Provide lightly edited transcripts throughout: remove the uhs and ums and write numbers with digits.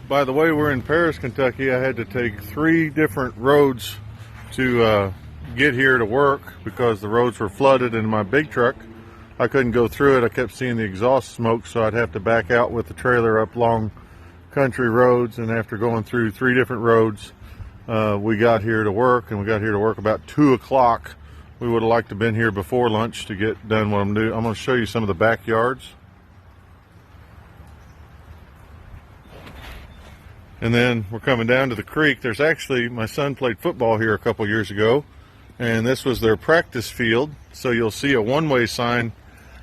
By the way, we're in Paris, Kentucky. I had to take 3 different roads to get here to work because the roads were flooded in my big truck. I couldn't go through it. I kept seeing the exhaust smoke, so I'd have to back out with the trailer up long country roads. And after going through 3 different roads, we got here to work, and we got here to work about 2 o'clock. We would have liked to have been here before lunch to get done what I'm doing. I'm going to show you some of the backyards. And then we're coming down to the creek. There's actually, my son played football here a couple years ago, and this was their practice field. So you'll see a one-way sign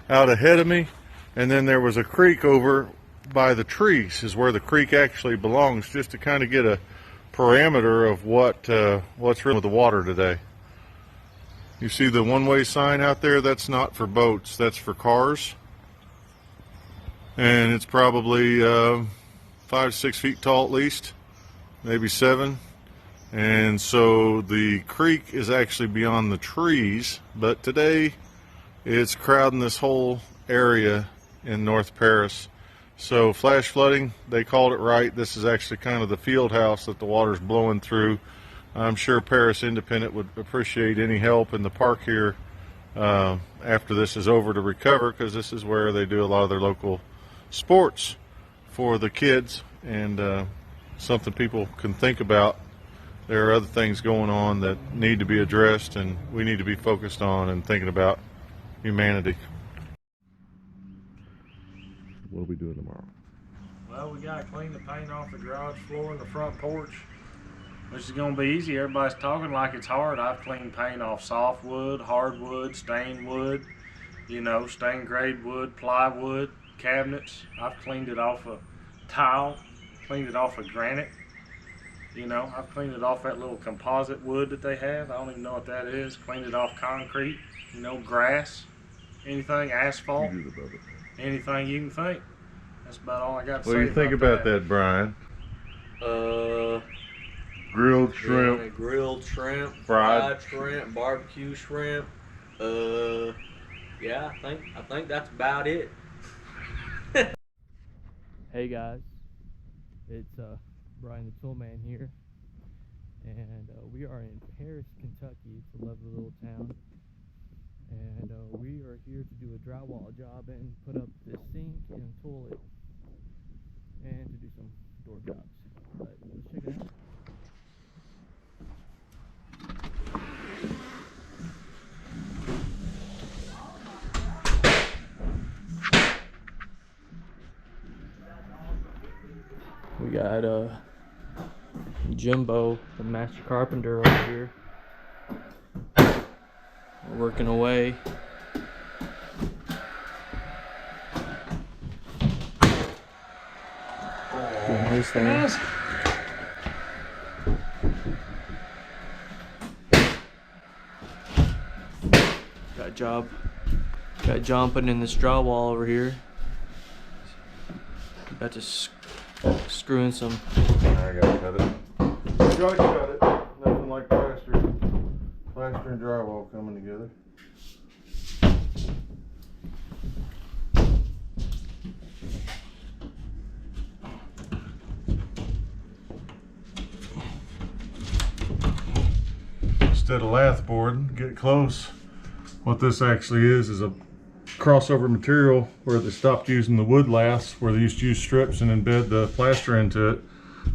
out ahead of me, and then there was a creek over by the trees is where the creek actually belongs, just to kind of get a parameter of what's really with the water today. You see the one-way sign out there? That's not for boats, that's for cars, and it's probably 5 to 6 feet tall at least, maybe 7. And so the creek is actually beyond the trees, but today it's crowding this whole area in North Paris. So flash flooding, they called it right. This is actually kind of the field house that the water's blowing through. I'm sure Paris Independent would appreciate any help in the park here after this is over to recover, because this is where they do a lot of their local sports for the kids, and something people can think about. There are other things going on that need to be addressed, and we need to be focused on and thinking about humanity. What are we doing tomorrow? Well, we gotta clean the paint off the garage floor and the front porch, which is gonna be easy. Everybody's talking like it's hard. I've cleaned paint off softwood, hardwood, stained wood, you know, stained grade wood, plywood, cabinets. I've cleaned it off of tile, cleaned it off of granite. You know, I've cleaned it off that little composite wood that they have. I don't even know what that is. Cleaned it off concrete, you know, grass, anything, asphalt, anything you can think. That's about all I got to say. What do you think about that, Brian? Grilled shrimp. Yeah, grilled shrimp, fried shrimp, barbecue shrimp. Yeah, I think that's about it. Hey guys, it's Brian the Toolman here, and we are in Paris, Kentucky. It's a lovely little town, and we are here to do a drywall job and put up this sink and toilet, and to do some door jobs. But let's check it out. We got Jimbo, the master carpenter, over here. We're working away. Doing his thing. Got John putting in this drywall over here. About to screw in some. I gotta cut it. Gotta cut it. Nothing like plaster and drywall coming together. Instead of lath board, get close. What this actually is a crossover material where they stopped using the wood laths, where they used to use strips and embed the plaster into it.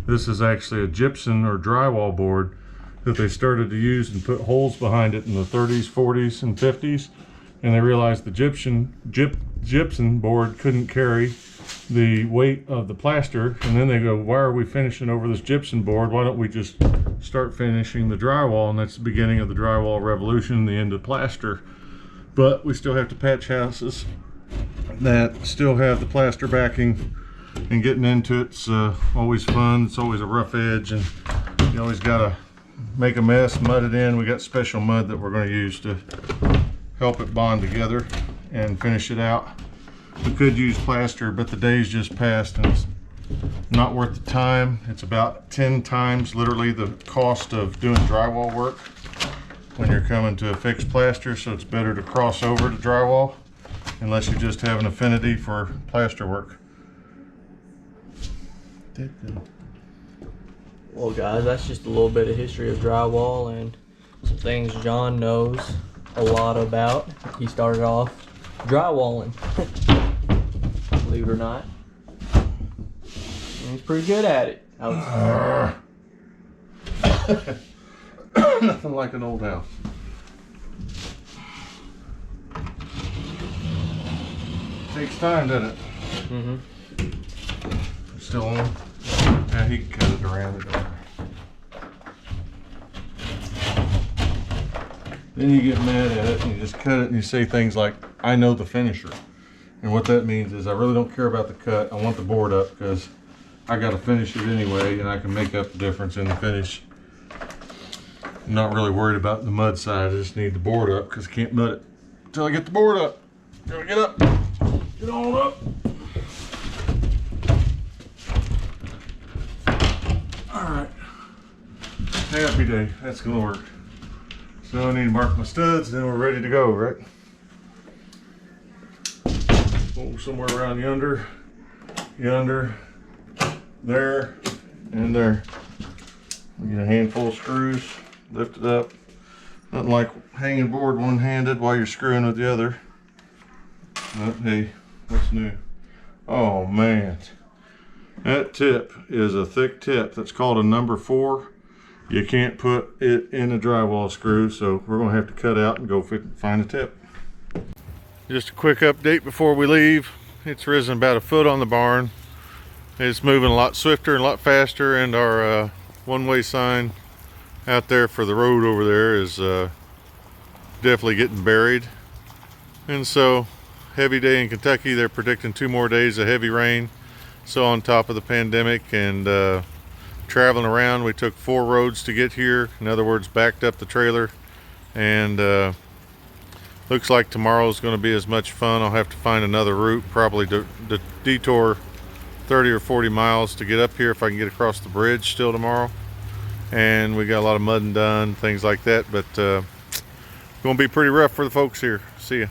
This is actually a gypsum or drywall board that they started to use and put holes behind it in the 30s, 40s, and 50s. And they realized the gypsum board couldn't carry the weight of the plaster. And then they go, why are we finishing over this gypsum board? Why don't we just start finishing the drywall? And that's the beginning of the drywall revolution, the end of plaster. But we still have to patch houses that still have the plaster backing, and getting into it's always fun. It's always a rough edge, and you always gotta make a mess, mud it in. We got special mud that we're going to use to help it bond together and finish it out. We could use plaster, but the days just passed and it's not worth the time. It's about 10 times literally the cost of doing drywall work when you're coming to fix plaster, so it's better to cross over to drywall unless you just have an affinity for plaster work. that done. Well, guys, that's just a little bit of history of drywall and some things John knows a lot about. He started off drywalling, believe it or not. And he's pretty good at it, I would say. Nothing like an old house. Takes time, doesn't it? Mm-hmm. Still on? Yeah, he can cut it around it. Then you get mad at it and you just cut it and you say things like, I know the finisher. And what that means is I really don't care about the cut. I want the board up because I got to finish it anyway and I can make up the difference in the finish. I'm not really worried about the mud side. I just need the board up because I can't mud it until I get the board up. Gotta get up. Get on up. Alright. Happy day. That's gonna work. So I need to mark my studs, then we're ready to go, right? Oh, somewhere around yonder, there, and there. We get a handful of screws, lift it up. Nothing like hanging board one-handed while you're screwing with the other. But hey, what's new? Oh man, that tip is a thick tip. That's called a number 4. You can't put it in a drywall screw, so we're gonna have to cut out and go find a tip. Just a quick update before we leave. It's risen about a foot on the barn. It's moving a lot swifter and a lot faster, and our one-way sign out there for the road over there is definitely getting buried. And so, heavy day in Kentucky. They're predicting 2 more days of heavy rain. So on top of the pandemic and traveling around, we took 4 roads to get here. In other words, backed up the trailer, and looks like tomorrow's going to be as much fun. I'll have to find another route, probably to detour 30 or 40 miles to get up here if I can get across the bridge still tomorrow. And we got a lot of mudding done, things like that, but going to be pretty rough for the folks here. See ya.